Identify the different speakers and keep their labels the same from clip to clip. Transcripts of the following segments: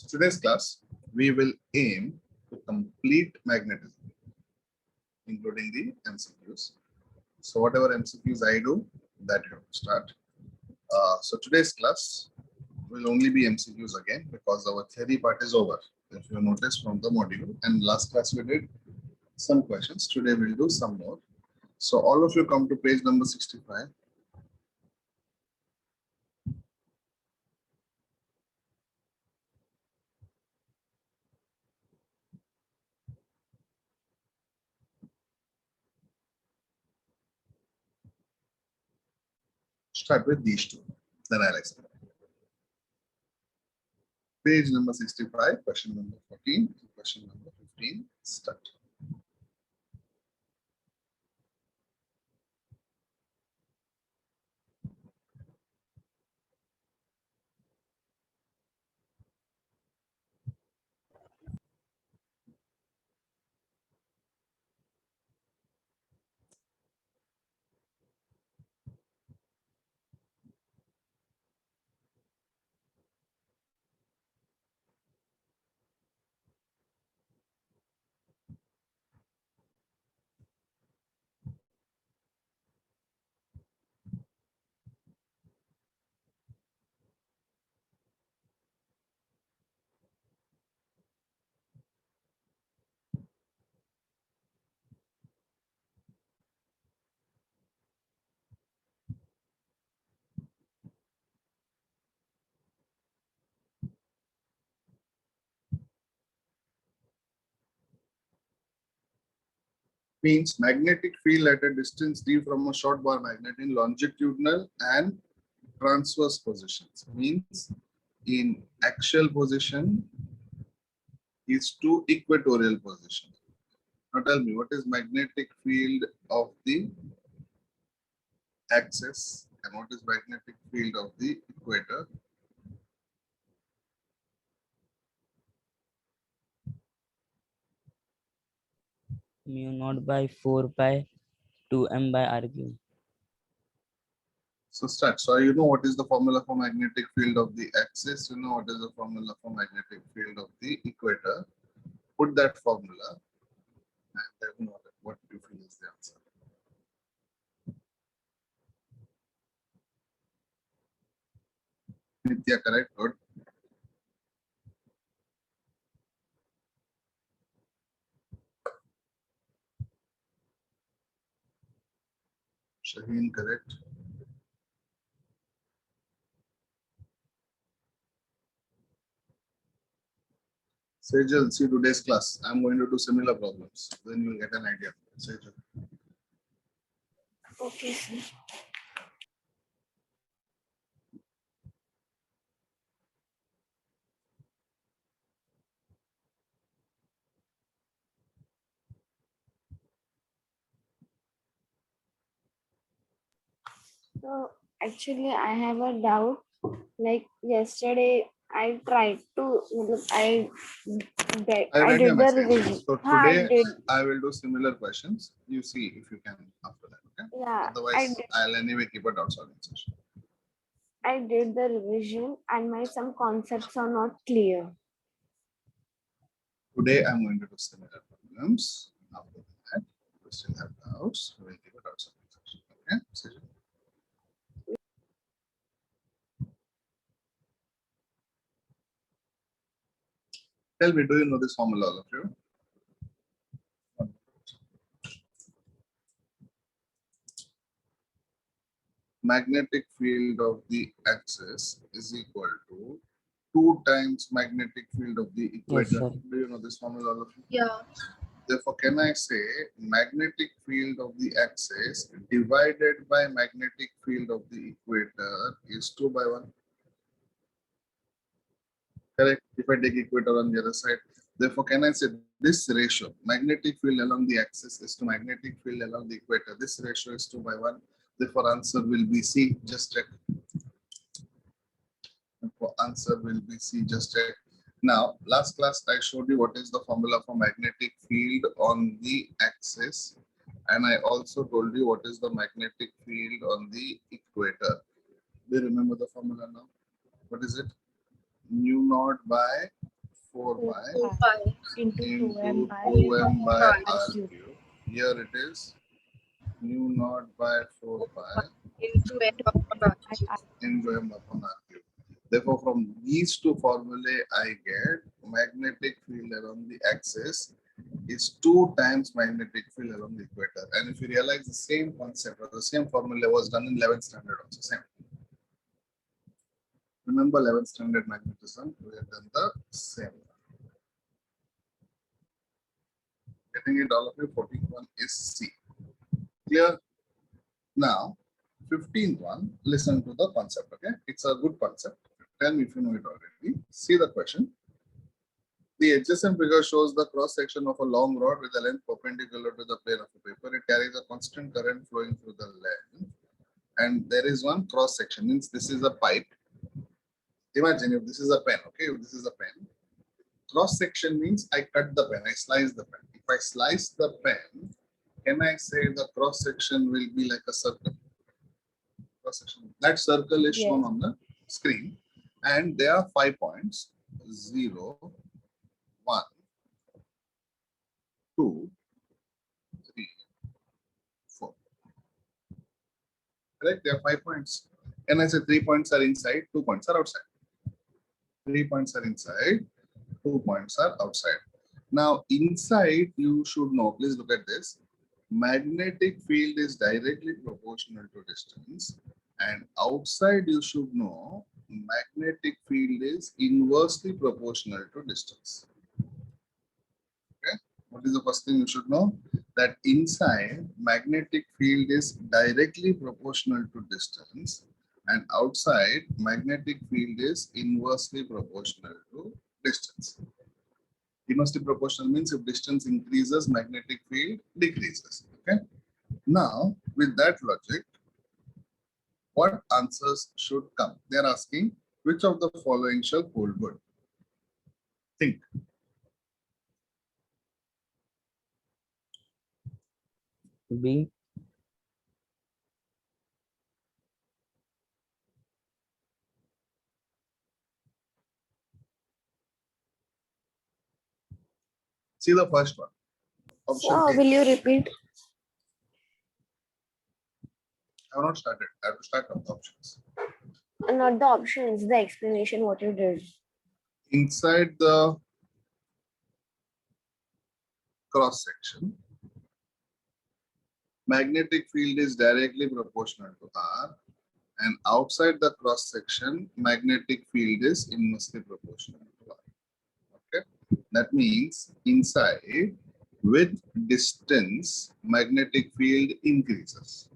Speaker 1: Today's class, we will aim to complete magnetism, including the MCQs. So whatever MCQs I do, that you have to start. So today's class will only be MCQs again because our theory part is over. If you notice from the module, and last class we did some questions. Today we'll do some more. So all of you come to page number 65. Start with these two, then I'll explain. Page number 65, question number 14, question number 15, start. Means magnetic field at a distance d from a short bar magnet in longitudinal and transverse positions. Means in axial position is to equatorial position. Now tell me, what is magnetic field of the axis and what is magnetic field of the equator?
Speaker 2: Mu naught by 4 pi 2m by r cube.
Speaker 1: So start. So you know what is the formula for magnetic field of the axis. You know what is the formula for magnetic field of the equator. Put that formula and then know what you feel is the answer. Nitya, correct? Good. Shaheen, correct. Sejal, see today's class. I'm going to do similar problems. Then you'll get an idea. Sejal.
Speaker 3: Okay, sir. So actually, I have a doubt. Like yesterday, I tried to. I
Speaker 1: read
Speaker 3: did
Speaker 1: your
Speaker 3: the
Speaker 1: message.
Speaker 3: revision.
Speaker 1: So
Speaker 3: हाँ, I
Speaker 1: today
Speaker 3: did.
Speaker 1: I will do similar questions. You see if you can after that. Okay.
Speaker 3: Yeah,
Speaker 1: Otherwise, I'll anyway keep a dot solving session.
Speaker 3: I did the revision, and my some concepts are not clear.
Speaker 1: Today I'm going to do similar problems. After that, we still have doubts. We'll keep a dot solving session. Okay. Sejal. Tell me, do you know this formula, all of you? Magnetic field of the axis is equal to 2 times magnetic field of the equator.
Speaker 2: sir.
Speaker 1: Do you know this formula, all of you?
Speaker 3: Yeah.
Speaker 1: Therefore, can I say magnetic field of the axis divided by magnetic field of the equator is 2 by 1? Correct. If I take equator on the other side, therefore, can I say this ratio, magnetic field along the axis is to magnetic field along the equator, this ratio is 2 by 1. Therefore, answer will be C. Just check. Therefore, answer will be C. Just check. Now, last class I showed you what is the formula for magnetic field on the axis, and I also told you what is the magnetic field on the equator. Do you remember the formula now? What is it? Mu naught by 4 pi
Speaker 4: 4 pi
Speaker 3: into
Speaker 1: into
Speaker 3: 2m by
Speaker 1: 2m by
Speaker 4: r
Speaker 1: r
Speaker 3: cube.
Speaker 1: cube. Here it is mu naught by 4 pi
Speaker 4: into n upon r.
Speaker 1: into m upon r cube. Therefore, from these two formulae, I get magnetic field along the axis is 2 times magnetic field along the equator. And if you realize the same concept or the same formula was done in 11th standard also, same. Remember 11th standard magnetism, we have done the same. Getting it all of you, 14th one is C. Clear? Now, 15th one, listen to the concept, okay? It's a good concept. Tell me if you know it already. See the question. The adjacent figure shows the cross section of a long rod with a length perpendicular to the plane of a paper. It carries a constant current flowing through the length. And there is one cross section, means this is a pipe. Imagine if this is a pen, okay? If this is a pen. Cross section means I cut the pen, I slice the pen. If I slice the pen, can I say the cross section will be like a circle? Cross section. That circle is shown
Speaker 3: Yes.
Speaker 1: on the screen. And there are 5 points. 0, 1, 2, 3, 4. Correct? There are 5 points. And I say 3 points are inside, 2 points are outside. 3 points are inside, 2 points are outside. Now, inside, you should know, please look at this. Magnetic field is directly proportional to distance. And outside, you should know magnetic field is inversely proportional to distance. Okay? What is the first thing you should know? That inside, magnetic field is directly proportional to distance. And outside, magnetic field is inversely proportional to distance. Inversely proportional means if distance increases, magnetic field decreases. Okay. Now, with that logic, what answers should come? They are asking which of the following shall hold good? Think.
Speaker 2: B.
Speaker 1: See the first one. Option
Speaker 3: So
Speaker 1: A.
Speaker 3: will you repeat?
Speaker 1: I have not started. I have to start from the options.
Speaker 3: Not the options, the explanation what you did.
Speaker 1: Inside the cross section, magnetic field is directly proportional to R, and outside the cross section, magnetic field is inversely proportional to R. Okay, that means inside with distance, magnetic field increases,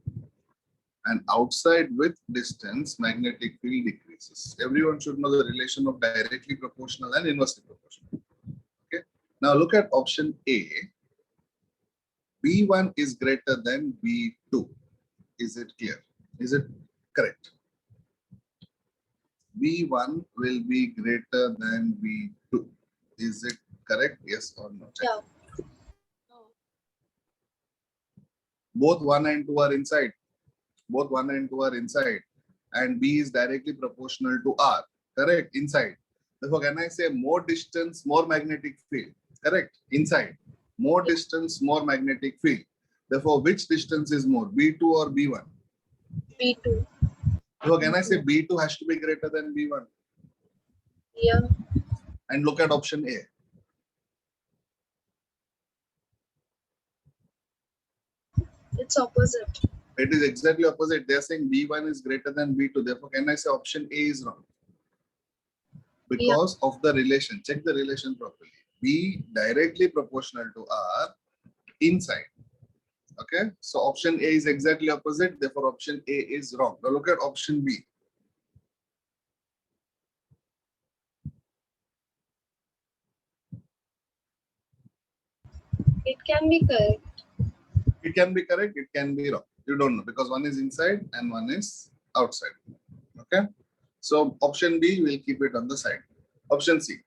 Speaker 1: and outside with distance, magnetic field decreases. Everyone should know the relation of directly proportional and inversely proportional. Okay, now look at option A. B1 is greater than B2. Is it clear? Is it correct? B1 will be greater than B2. Is it correct? Yes or no? Check.
Speaker 4: Yeah.
Speaker 1: Both 1 and 2 are inside. Both 1 and 2 are inside. And B is directly proportional to R. Correct? Inside. Therefore, can I say more distance, more magnetic field? Correct? Inside. More distance, more magnetic field. Therefore, which distance is more? B2 or B1?
Speaker 4: B2.
Speaker 1: So can I say B2 has to be greater than B1?
Speaker 4: Yeah.
Speaker 1: And look at option A.
Speaker 4: It's opposite.
Speaker 1: It is exactly opposite. They are saying B1 is greater than B2. Therefore, can I say option A is wrong? Because of the relation. Check the relation properly. B directly proportional to R inside. Okay. So option A is exactly opposite. Therefore, option A is wrong. Now look at option B.
Speaker 4: It can be correct.
Speaker 1: It can be correct. It can be wrong. You don't know because one is inside and one is outside. Okay. So option B, we'll keep it on the side. Option C.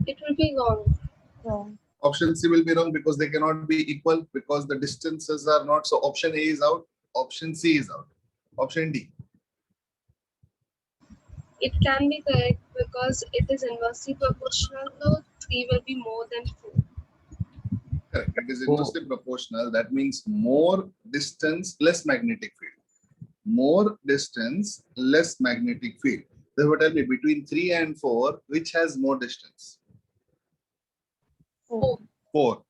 Speaker 4: It will be wrong.
Speaker 3: Wrong.
Speaker 1: Option C will be wrong because they cannot be equal because the distances are not. So option A is out. Option C is out. Option D.
Speaker 4: It can be correct because it is inversely proportional, so 3 will be more than 4.
Speaker 1: Correct. It is
Speaker 2: Four.
Speaker 1: inversely proportional. That means more distance, less magnetic field. More distance, less magnetic field. Therefore, tell me between 3 and 4, which has more distance?
Speaker 4: 4.
Speaker 1: 4.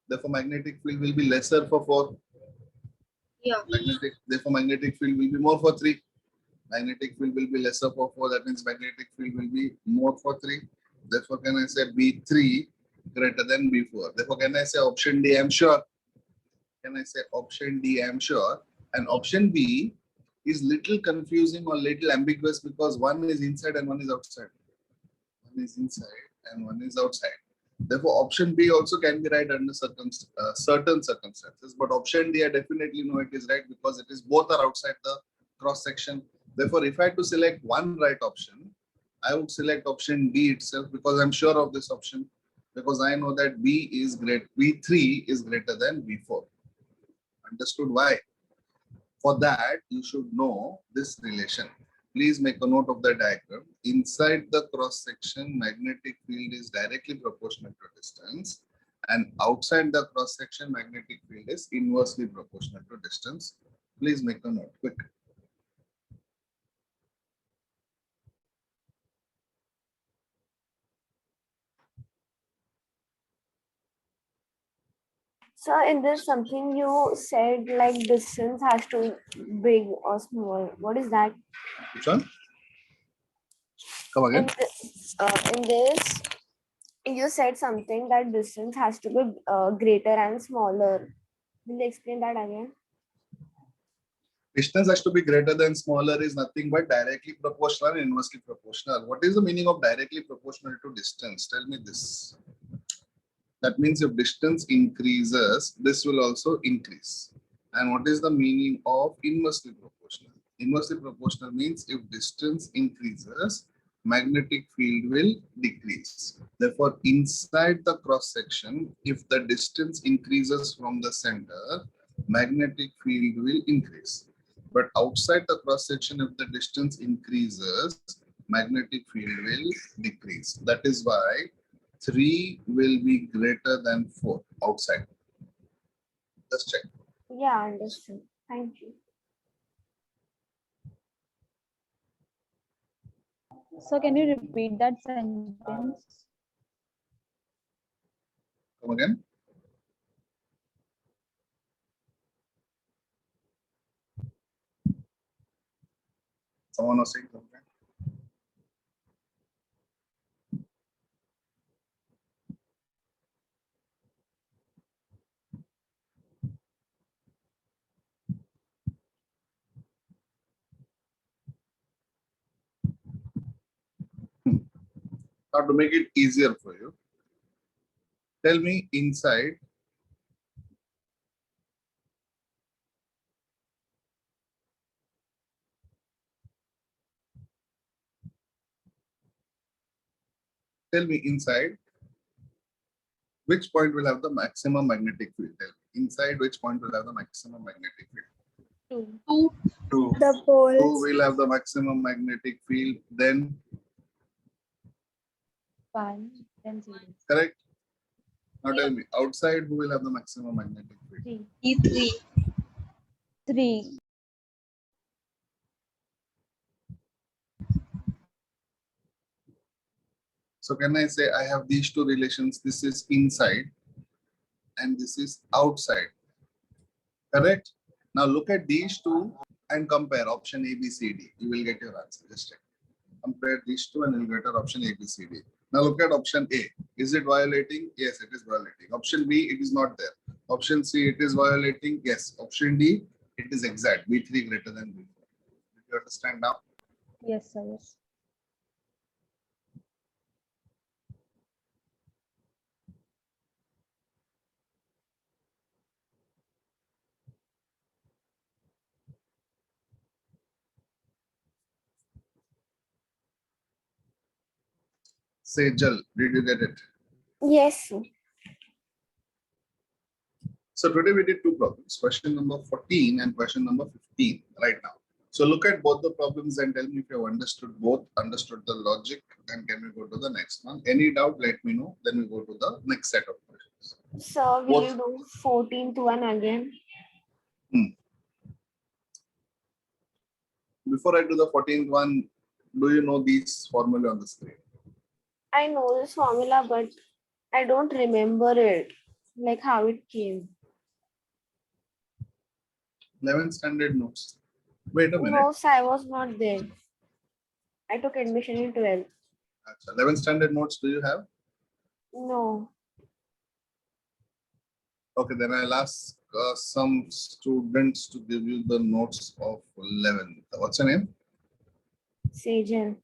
Speaker 1: Therefore, magnetic field will be lesser for 4.
Speaker 4: Yeah.
Speaker 1: Therefore, magnetic field will be more for 3. Magnetic field will be lesser for 4. That means magnetic field will be more for 3. Therefore, can I say B3 greater than B4? Therefore, can I say option D? I'm sure. Can I say option D? I'm sure. And option B is little confusing or little ambiguous because one is inside and one is outside. One is inside and one is outside. Therefore, option B also can be right under certain circumstances. But option D, I definitely know it is right because it is both are outside the cross section. Therefore, if I had to select one right option, I would select option D itself because I'm sure of this option because I know that B3 is greater than B4. Understood why? For that, you should know this relation. Please make a note of the diagram. Inside the cross section, magnetic field is directly proportional to distance, and outside the cross section, magnetic field is inversely proportional to distance. Please make a note. Quick.
Speaker 3: So in this something you said like distance has to be big or small. What is that?
Speaker 1: Which one? Come again.
Speaker 3: In this, you said something that distance has to be greater and smaller. Will you explain that again?
Speaker 1: Distance has to be greater than smaller is nothing but directly proportional and inversely proportional. What is the meaning of directly proportional to distance? Tell me this. That means if distance increases, this will also increase. And what is the meaning of inversely proportional? Inversely proportional means if distance increases, magnetic field will decrease. Therefore, inside the cross section, if the distance increases from the center, magnetic field will increase. But outside the cross section, if the distance increases, magnetic field will decrease. That is why 3 will be greater than 4 outside. Just check.
Speaker 3: Yeah, understood. Thank you.
Speaker 5: So can you repeat that sentence?
Speaker 1: Come again. Someone was saying something. Now to make it easier for you, tell me inside which point will have the maximum magnetic field. Tell me inside which point will have the maximum magnetic field.
Speaker 4: 2.
Speaker 1: 2.
Speaker 3: The
Speaker 1: 2
Speaker 3: poles.
Speaker 1: will have the maximum magnetic field. Then
Speaker 5: 5, then 0.
Speaker 1: correct. Now
Speaker 4: Yeah.
Speaker 1: tell me outside who will have the maximum magnetic field.
Speaker 5: 3.
Speaker 4: E3.
Speaker 5: 3.
Speaker 1: So can I say I have these two relations? This is inside and this is outside. Correct? Now look at these two and compare option A, B, C, D. You will get your answer. Just check. Compare these two and you'll get your option A, B, C, D. Now look at option A. Is it violating? Yes, it is violating. Option B, it is not there. Option C, it is violating. Yes. Option D, it is exact. B3 greater than B4. Did you understand now?
Speaker 5: Yes, sir. Yes.
Speaker 1: Sejal, did you get it?
Speaker 3: Yes.
Speaker 1: So today we did two problems, question number 14 and question number 15 right now. So look at both the problems and tell me if you have understood both, understood the logic, and can we go to the next one? Any doubt, let me know. Then we go to the next set of questions.
Speaker 3: So will you
Speaker 1: Both.
Speaker 3: do 14th one again?
Speaker 1: Before I do the 14th one, do you know these formula on the screen?
Speaker 3: I know this formula, but I don't remember it, like how it came.
Speaker 1: 11th standard notes. Wait a minute.
Speaker 3: No, so I was not there. I took admission in 12th.
Speaker 1: 11th standard notes, do you have?
Speaker 3: No.
Speaker 1: Okay, then I'll ask some students to give you the notes of 11th. What's your name?
Speaker 3: Sejal.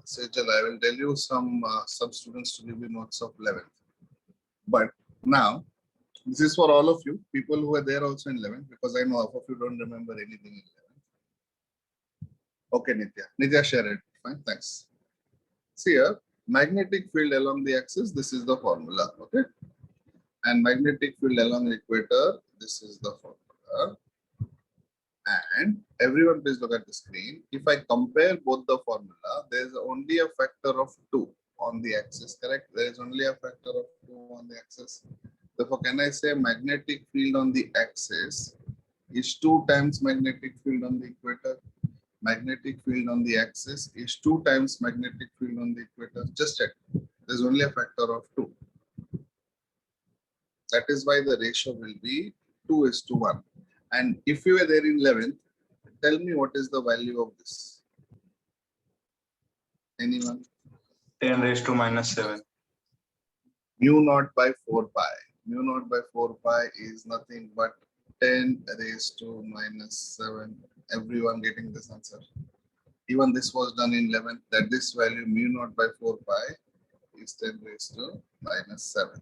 Speaker 1: Sejal, I will tell you some students to give you notes of 11th. But now, this is for all of you, people who are there also in 11th, because I know half of you don't remember anything in 11th. Okay, Nitya. Nitya, share it. Fine, thanks. See here, magnetic field along the axis, this is the formula, okay? And magnetic field along the equator, this is the formula. And everyone please look at the screen. If I compare both the formula, there is only a factor of 2 on the axis, correct? There is only a factor of 2 on the axis. Therefore, can I say magnetic field on the axis is 2 times magnetic field on the equator? Magnetic field on the axis is 2 times magnetic field on the equator. Just check. There's only a factor of 2. That is why the ratio will be 2:1. And if you were there in 11th, tell me what is the value of this? Anyone?
Speaker 6: 10 raised to minus 7.
Speaker 1: Mu naught by 4 pi. Mu naught by 4 pi is nothing but 10 raised to minus 7. Everyone getting this answer. Even this was done in 11th, that this value mu naught by 4 pi is 10 raised to minus 7.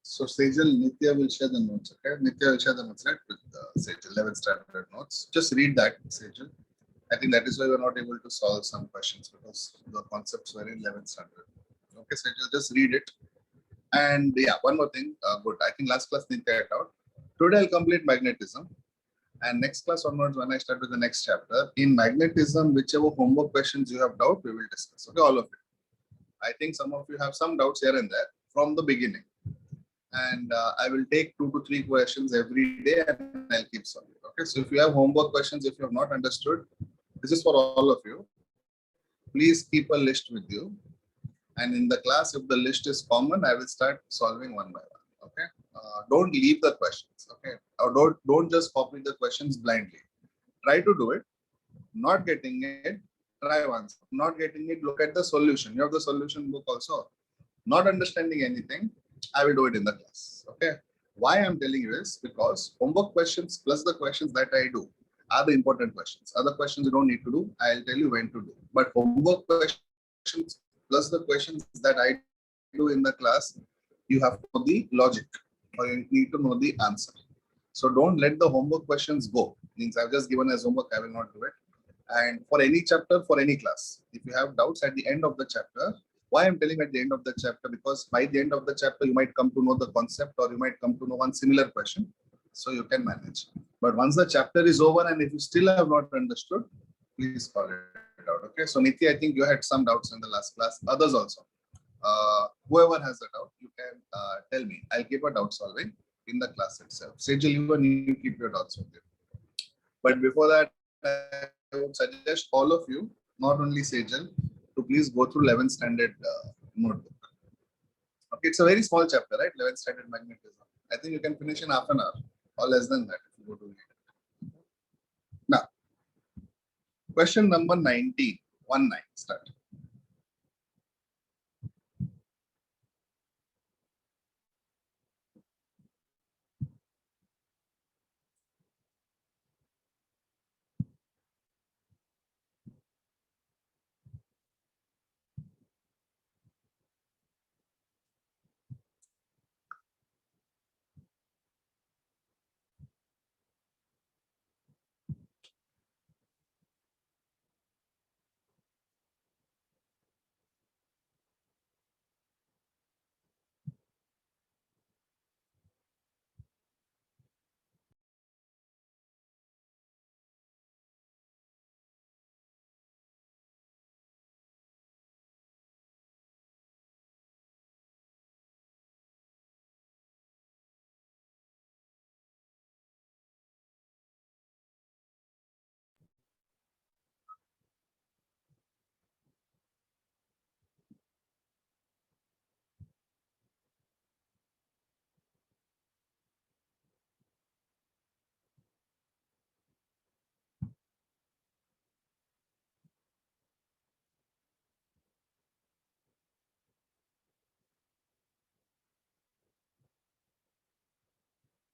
Speaker 1: So Sejal, Nitya will share the notes, okay? Nitya will share the notes, right? With Sejal, 11th standard notes. Just read that, Sejal. I think that is why we're not able to solve some questions, because the concepts were in 11th standard. Okay, Sejal, just read it. And yeah, one more thing, good. I think last class Nitya had out. Today I'll complete magnetism. And next class onwards, when I start with the next chapter, in magnetism, whichever homework questions you have doubt, we will discuss. Okay, all of it. I think some of you have some doubts here and there from the beginning. And I will take 2 to 3 questions every day and I'll keep solving. Okay, so if you have homework questions, if you have not understood, this is for all of you. Please keep a list with you. And in the class, if the list is common, I will start solving one by one. Okay, don't leave the questions. Okay, or don't just copy the questions blindly. Try to do it. Not getting it, try once. Not getting it, look at the solution. You have the solution book also. Not understanding anything, I will do it in the class. Okay. Why I'm telling you is because homework questions plus the questions that I do are the important questions. Other questions you don't need to do. I'll tell you when to do. But homework questions plus the questions that I do in the class, you have to know the logic or you need to know the answer. So don't let the homework questions go. Means I've just given as homework, I will not do it. And for any chapter, for any class, if you have doubts at the end of the chapter, why I'm telling at the end of the chapter, because by the end of the chapter, you might come to know the concept or you might come to know one similar question. So you can manage. But once the chapter is over and if you still have not understood, please call it out. Okay. So Nitya, I think you had some doubts in the last class. Others also. Whoever has a doubt, you can tell me. I'll keep a doubt solving in the class itself. Sejal, even you keep your doubts with you. But before that, I would suggest all of you, not only Sejal, to please go through 11th standard notebook. Okay, it's a very small chapter, right? 11th standard magnetism. I think you can finish in half an hour or less than that if you go to read it. Now, question number 19, 1-9, start.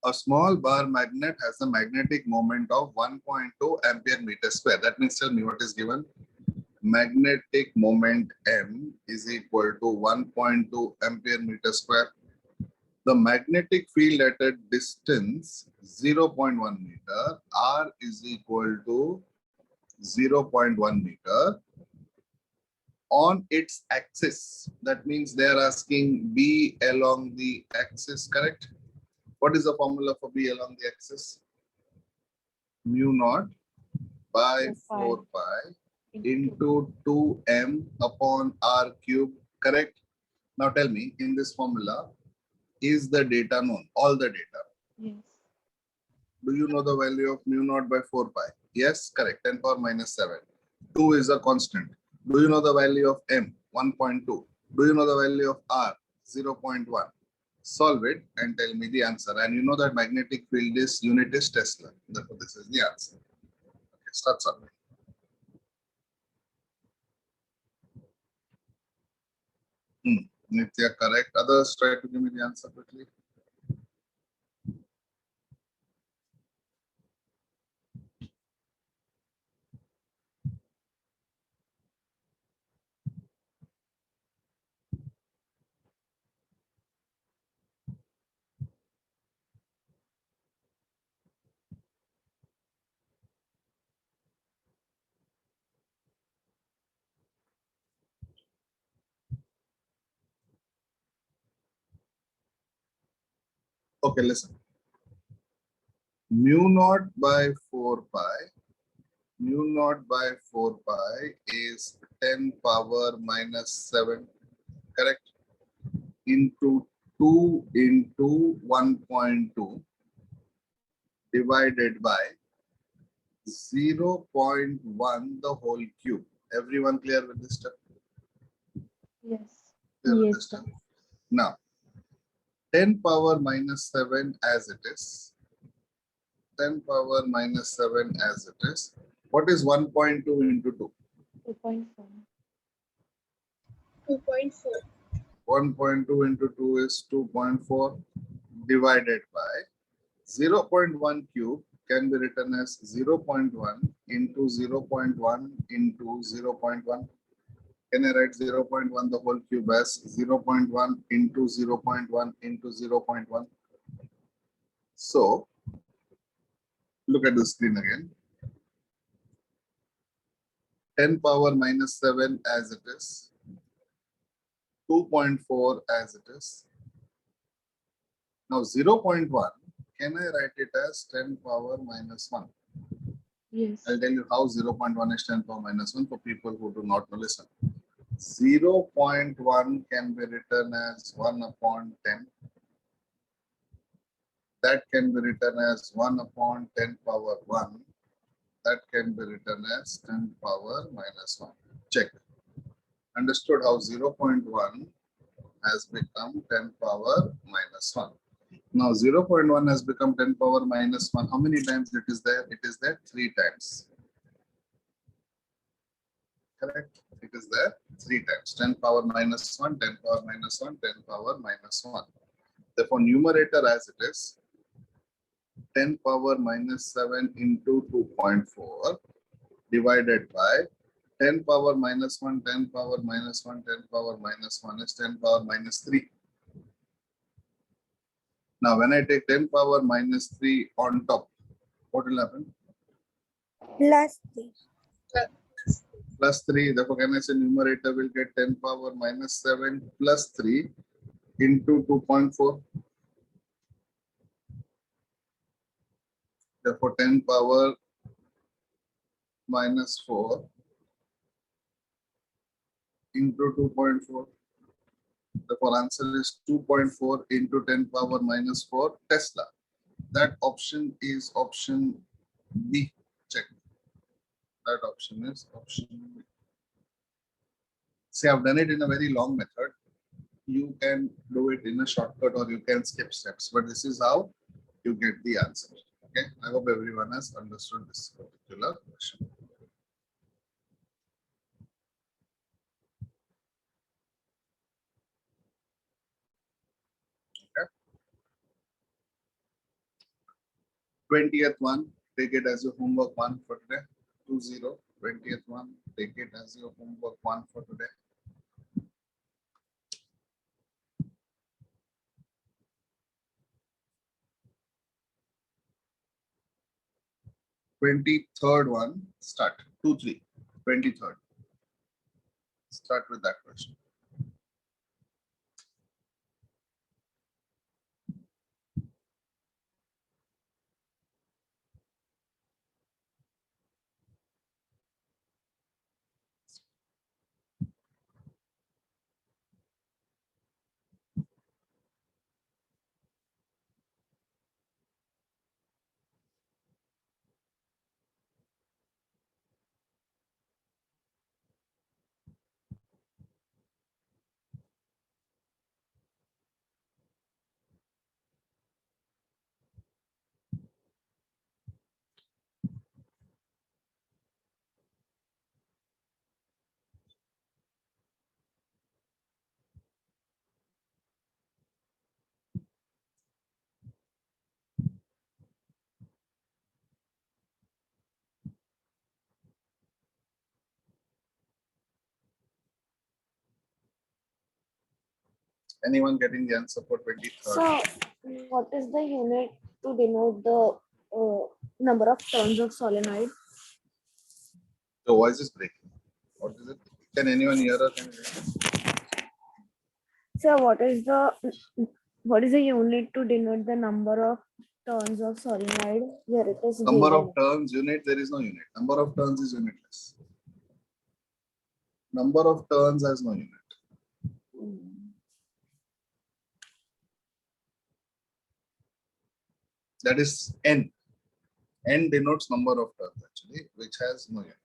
Speaker 1: A small bar magnet has a magnetic moment of 1.2 ampere meter square. That means, tell me what is given. Magnetic moment M is equal to 1.2 ampere meter square. The magnetic field at a distance 0.1 meter, R is equal to 0.1 meter on its axis. That means they are asking B along the axis, correct? What is the formula for B along the axis? Mu naught by 4 pi into 2m upon r cube, correct? Now tell me, in this formula, is the data known? All the data.
Speaker 5: Yes.
Speaker 1: Do you know the value of mu naught by 4 pi? Yes, correct, 10 power minus 7. 2 is a constant. Do you know the value of m? 1.2. Do you know the value of r? 0.1. Solve it and tell me the answer. And you know that magnetic field is unit is Tesla. Therefore, this is the answer. Okay, start solving. Nitya, correct. Others try to give me the answer quickly. Okay, listen. Mu naught by 4 pi. Mu naught by 4 pi is 10 power minus 7, correct? Into 2 into 1.2 divided by 0.1 the whole cube. Everyone clear with this step?
Speaker 5: Yes.
Speaker 1: Clear with
Speaker 5: Yes,
Speaker 1: this
Speaker 5: sir.
Speaker 1: step? Now, 10 power minus 7 as it is. 10 power minus 7 as it is. What is 1.2 into 2?
Speaker 5: 2.4.
Speaker 4: 2.4.
Speaker 1: 1.2 into 2 is 2.4 divided by 0.1 cube can be written as 0.1 into 0.1 into 0.1. Can I write 0.1 the whole cube as 0.1 into 0.1 into 0.1? So, look at the screen again. 10 power minus 7 as it is. 2.4 as it is. Now 0.1, can I write it as 10 power minus 1?
Speaker 5: Yes.
Speaker 1: I'll tell you how 0.1 is 10 power minus 1 for people who do not know. Listen. 0.1 can be written as 1 upon 10. That can be written as 1 upon 10 power 1. That can be written as 10 power minus 1. Check. Understood how 0.1 has become 10 power minus 1. Now 0.1 has become 10 power minus 1. How many times it is there? It is there 3 times. Correct? It is there 3 times. 10 power minus 1, 10 power minus 1, 10 power minus 1. Therefore, numerator as it is 10 power minus 7 into 2.4 divided by 10 power minus 1, 10 power minus 1, 10 power minus 1 is 10 power minus 3. Now, when I take 10 power minus 3 on top, what will happen?
Speaker 3: Plus 3.
Speaker 1: Plus 3. Therefore, can I say numerator will get 10 power minus 7 plus 3 into 2.4. Therefore, 10 power minus 4 into 2.4. Therefore, answer is 2.4 into 10 power minus 4 Tesla. That option is option B. Check. That option is option B. See, I've done it in a very long method. You can do it in a shortcut or you can skip steps, but this is how you get the answer. Okay, I hope everyone has understood this particular question. Okay. 20th one, take it as your homework one for today. 20. 20th one, take it as your homework one for today. 23rd one, start. 2, 3. 23rd. Start with that question. Anyone getting the answer for 23rd?
Speaker 3: So, what is the unit to denote the number of turns of solenoid?
Speaker 1: The voice is breaking. What is it? Can anyone hear us?
Speaker 3: So, what is the unit to denote the number of turns of solenoid where it is
Speaker 1: Number
Speaker 3: given?
Speaker 1: of turns, unit, there is no unit. Number of turns is unitless. Number of turns has no unit. That is N. N denotes number of turns actually, which has no unit.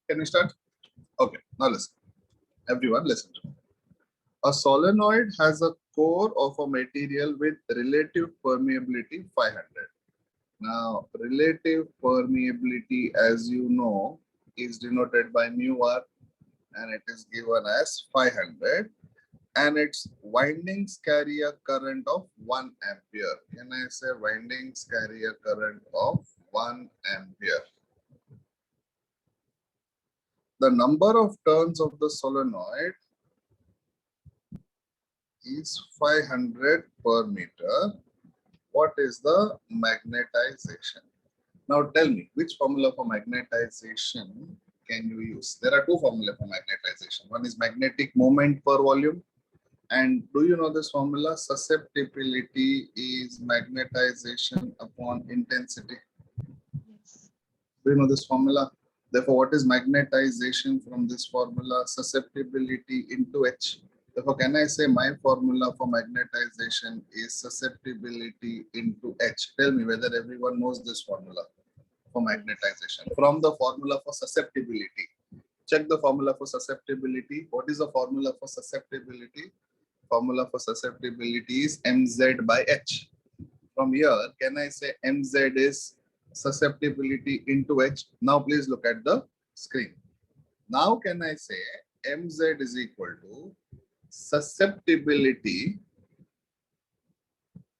Speaker 1: Can we start? Okay, now listen. Everyone listen to me. A solenoid has a core of a material with relative permeability 500. Now, relative permeability, as you know, is denoted by mu r, and it is given as 500, and its windings carry a current of 1 ampere. Can I say windings carry a current of 1 ampere? The number of turns of the solenoid is 500 per meter. What is the magnetization? Now tell me, which formula for magnetization can you use? There are two formulas for magnetization. One is magnetic moment per volume. And do you know this formula? Susceptibility is magnetization upon intensity. Do you know this formula? Therefore, what is magnetization from this formula? Susceptibility into H. Therefore, can I say my formula for magnetization is susceptibility into H? Tell me whether everyone knows this formula for magnetization. From the formula for susceptibility. Check the formula for susceptibility. What is the formula for susceptibility? Formula for susceptibility is mz by H. From here, can I say mz is susceptibility into H? Now please look at the screen. Now can I say mz is equal to susceptibility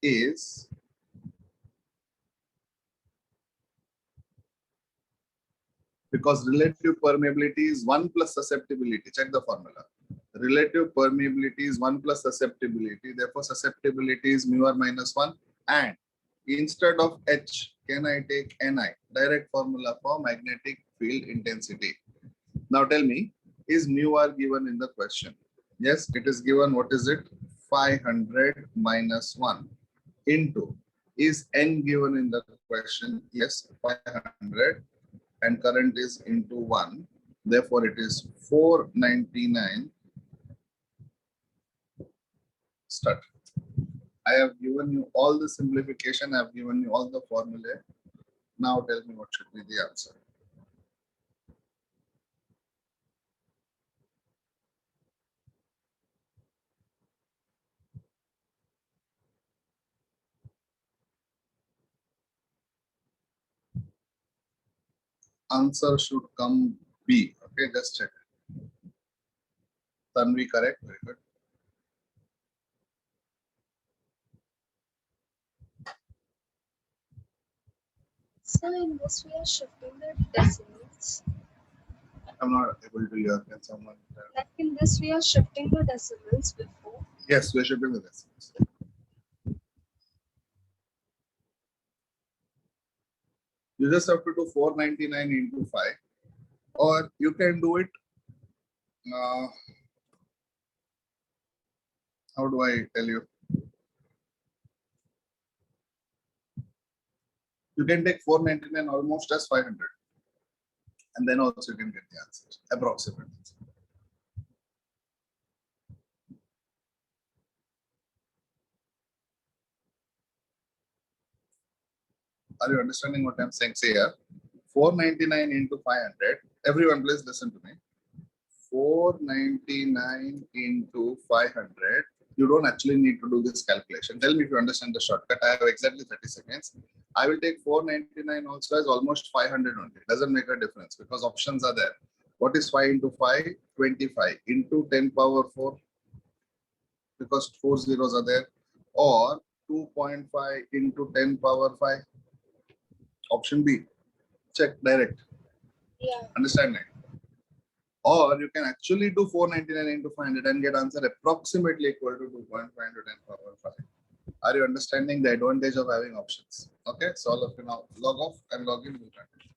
Speaker 1: is because relative permeability is 1 plus susceptibility. Check the formula. Relative permeability is 1 plus susceptibility. Therefore, susceptibility is mu r minus 1. And instead of H, can I take Ni? Direct formula for magnetic field intensity. Now tell me, is mu r given in the question? Yes, it is given. What is it? 500 minus 1 into. Is N given in the question? Yes, 500. And current is into 1. Therefore, it is 499. Start. I have given you all the simplification. I have given you all the formulae. Now tell me what should be the answer. answer should come B. Okay, just check. Tanvi, correct? Very good.
Speaker 4: So in this we are shifting the decimals.
Speaker 1: I'm not able to hear. Can someone tell?
Speaker 4: Like in this we are shifting the decimals before.
Speaker 1: Yes, we should be with this. You just have to do 499 into 5, or you can do it. How do I tell you? You can take 499 almost as 500, and then also you can get the answer, approximate answer. Are you understanding what I'm saying? Say here, 499 into 500. Everyone, please listen to me. 499 into 500. You don't actually need to do this calculation. Tell me if you understand the shortcut. I have exactly 30 seconds. I will take 499 also as almost 500 only. Doesn't make a difference because options are there. What is 5 into 5? 25 into 10 power 4 because 4 zeros are there, or 2.5 into 10 power 5. Option B. Check direct.
Speaker 4: Yeah.
Speaker 1: Understanding? Or you can actually do 499 into 500 and get answer approximately equal to 2.5 into 10 power 5. Are you understanding the advantage of having options? Okay, so all of you now log off and log in. We'll continue.